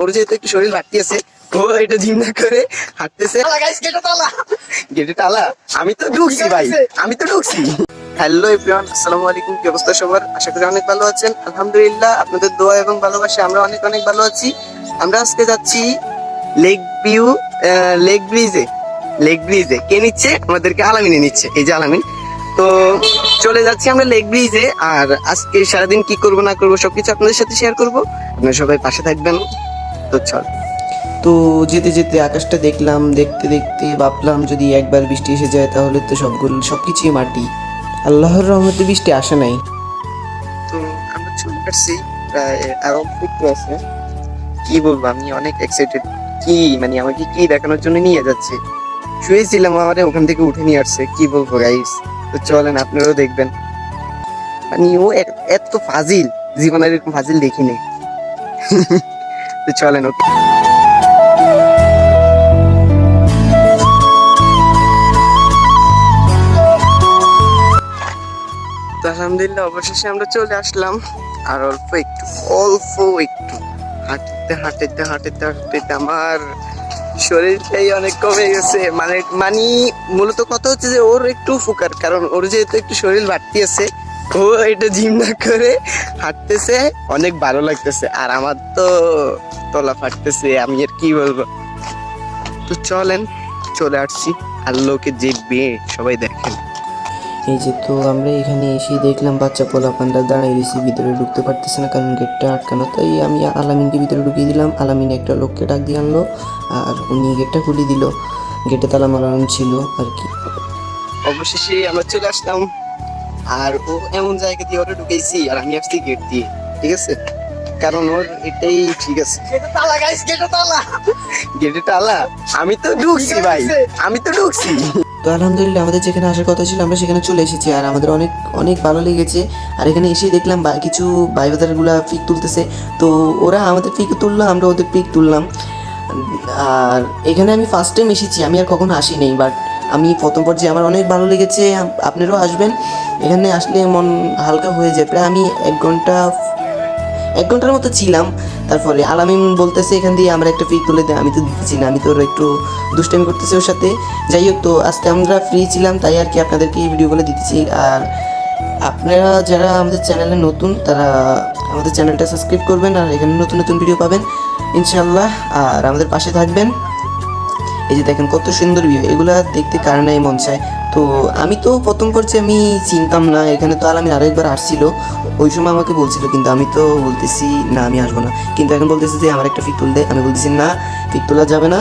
ওর যেহেতু একটু শরীর বাড়তি আছে, ও এটা জিম না করে হাঁটতেছে। গেটে তালা, আমি তো ঢুকছি ভাই, আমি তো ঢুকছি। হ্যালো এভরিওয়ান, আসসালামু আলাইকুম। কি অবস্থা সবার? আশা করি অনেক ভালো আছেন। আলহামদুলিল্লাহ, আপনাদের দোয়া এবং ভালোবাসা আমরা অনেক অনেক ভালো আছি। আমরা আজকে যাচ্ছি লেক ভিউ, লেক ব্রিজে। কে নিচ্ছে আমাদেরকে? আলামিনে নিচ্ছে। এই যে আলামিন। তো চলে যাচ্ছি আমরা লেক ব্রিজে। আর আজকে সারাদিন কি করবো না করবো সবকিছু আপনাদের সাথে শেয়ার করবো। আপনারা সবাই পাশে থাকবেন। তো চল। তো যেতে যেতে আকাশটা দেখলাম, দেখতে দেখতে ভাবলাম যদি একবার বৃষ্টি এসে যায় তাহলে তো সবকিছুই মাটি। আল্লাহর রহমতে বৃষ্টি আসে নাই। তো আমরা চলে আসছি, প্রায় আরো একটু আছে। কি বলবো, আমি অনেক এক্সাইটেড। কি মানে আমাকে কি দেখানোর জন্য নিয়ে যাচ্ছে। শুয়েছিলাম, আমারে ওখান থেকে উঠে নিয়ে আসছে। কি বলবো গাইস, তো চলেন আপনারাও দেখবেন। মানে ও এত ফাজিল, জীবনের এরকম ফাজিল দেখিনি। তো চলেন। ওকে, তো আলহামদুলিল্লাহ অবশেষে আমরা চলে আসলাম। আর অল্প একটু হাঁটতে আমার শরীরটাই অনেক কমে গেছে। মানে মূলত কথা হচ্ছে যে ওর একটু ফুকার, কারণ ওর যেহেতু একটু শরীর বাড়তি আছে, ও এটা জিম না করে হাঁটতেছে, অনেক ভালো লাগতেছে। আর আমার তো তলা ফাটতেছে, আমি আর কি বলবো। তো চলেন, চলে আসছি। আর লোকে দেখবে, সবাই দেখেন। এই যে তো আমরা এখানে এসে দেখলাম বাচ্চা পোলাপানরা দাঁড়িয়ে রয়েছে, ভিতরে ঢুকতে পারতেছে না কারণ গেটটা আটকানো। তাই আমি আলামিনকে ভিতরে ঢুকিয়ে দিলাম। আলামিন একটা লোককে ডাক দিয়ে আনলো আর উনি গেটটা খুলে দিল। গেটে তালা মারানো ছিল আর কি। অবশেষে আমরা চলে আসলাম। আর ও এমন জায়গা দিয়ে ওটা ঢুকেছি, আর আমি আসছি গেট দিয়ে। ঠিক আছে, কারণ ওর এটাই ঠিক আছে। গেটে তালা, আমি তো ঢুকছি ভাই, আমি তো ঢুকছি। তো আলহামদুলিল্লাহ আমাদের যেখানে আসার কথা ছিল আমরা সেখানে চলে এসেছি আর আমাদের অনেক অনেক ভালো লেগেছে। আর এখানে এসে দেখলাম কিছু ভাইবাদারগুলা পিক তুলতেছে। তো ওরা আমাদের পিক তুললো, আমরা ওদের পিক তুললাম। আর এখানে আমি ফার্স্ট টাইম এসেছি, আমি আর কখনো আসি নেই, বাট আমি প্রথম পর্যায়ে আমার অনেক ভালো লেগেছে। আপনারাও আসবেন, এখানে আসলে মন হালকা হয়ে যায়। প্রায় আমি এক ঘন্টার মতো ছিলাম। তারপরে আলামিন বলতেছে এখান দিয়ে আমরা একটা পিক তুলে দেয়। আমি তো দিচ্ছি না, আমি তো একটু দুষ্টামি করতেছি ওর সাথে। যাই হোক, তো আজকে আমরা ফ্রি ছিলাম তাই আর কি আপনাদেরকে এই ভিডিওগুলো দিতেছি। আর আপনারা যারা আমাদের চ্যানেলে নতুন তারা আমাদের চ্যানেলটা সাবস্ক্রাইব করবেন আর এখানে নতুন নতুন ভিডিও পাবেন ইনশাল্লাহ। আর আমাদের পাশে থাকবেন। এই যে দেখেন কত সুন্দর ভিউ, এগুলা দেখতে কার নাই মন চায়। তো আমি তো প্রথম পর্যায়ে আমি চিনতাম না, এখানে তো আলামিন আরো একবার আসছিল, ওই সময় আমাকে বলছিল, কিন্তু আমি তো বলতেছি না আমি আসবো না। কিন্তু এখন বলতেছি যে আমার একটা পিক তুল দে, আমি বলতেছি না পিক তোলা যাবে না,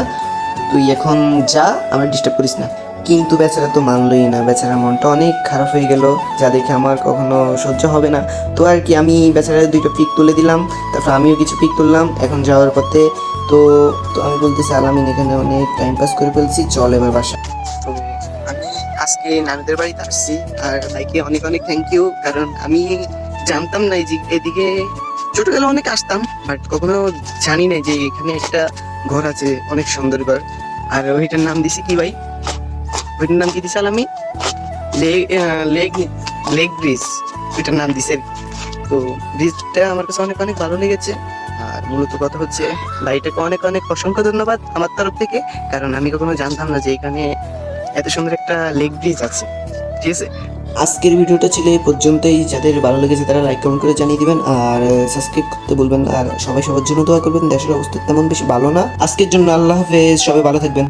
তুই এখন যা, আমার ডিস্টার্ব করিস না। কিন্তু বেচারা তো মানলই না, বেচারার মনটা অনেক খারাপ হয়ে গেল, যা দেখে আমার কখনো সহ্য হবে না। তো আর কি আমি বেচারার দুইটা পিক তুলে দিলাম, তারপর আমিও কিছু পিক তুললাম এখন যাওয়ার পথে। তো তো আমি বলতেছি আলামিন এখানে অনেক টাইম পাস করে ফেলছি, চল এবার বাসা। তো আমি আজকে নানুদের বাড়িতে আসছি, আর ভাইকে অনেক অনেক থ্যাংক ইউ, কারণ আমি জানতাম না যে এদিকে, ছোটবেলা অনেক আসতাম বাট কখনো জানি না যে এখানে একটা ঘর আছে, অনেক সুন্দর ঘর। আর ওইটার নাম দিছি কি ভাই, ওইটার নাম কি দিছে আলামিন? লেক লেক ব্রিজ, ওইটার নাম দিছে। তো ব্রিজটা আমার কাছে অনেক অনেক ভালো লেগেছে। আর মূলত কথা হচ্ছে ভাইটাকে অনেক অনেক অসংখ্য ধন্যবাদ আমার তরফ থেকে, কারণ আমি কখনো জানতাম না যে এখানে এত সুন্দর একটা লেক ব্রিজ আছে। ঠিক আছে, আজকের ভিডিওটা ছিল এই পর্যন্তই। যাদের ভালো লেগেছে তারা লাইক কমেন্ট করে জানিয়ে দিবেন আর সাবস্ক্রাইব করতে বলবেন। আর সবাই সবার জন্য দোয়া করবেন। দেশের অবস্থা তেমন বেশি ভালো না আজকের জন্য। আল্লাহ হাফেজ, সবাই ভালো থাকবেন।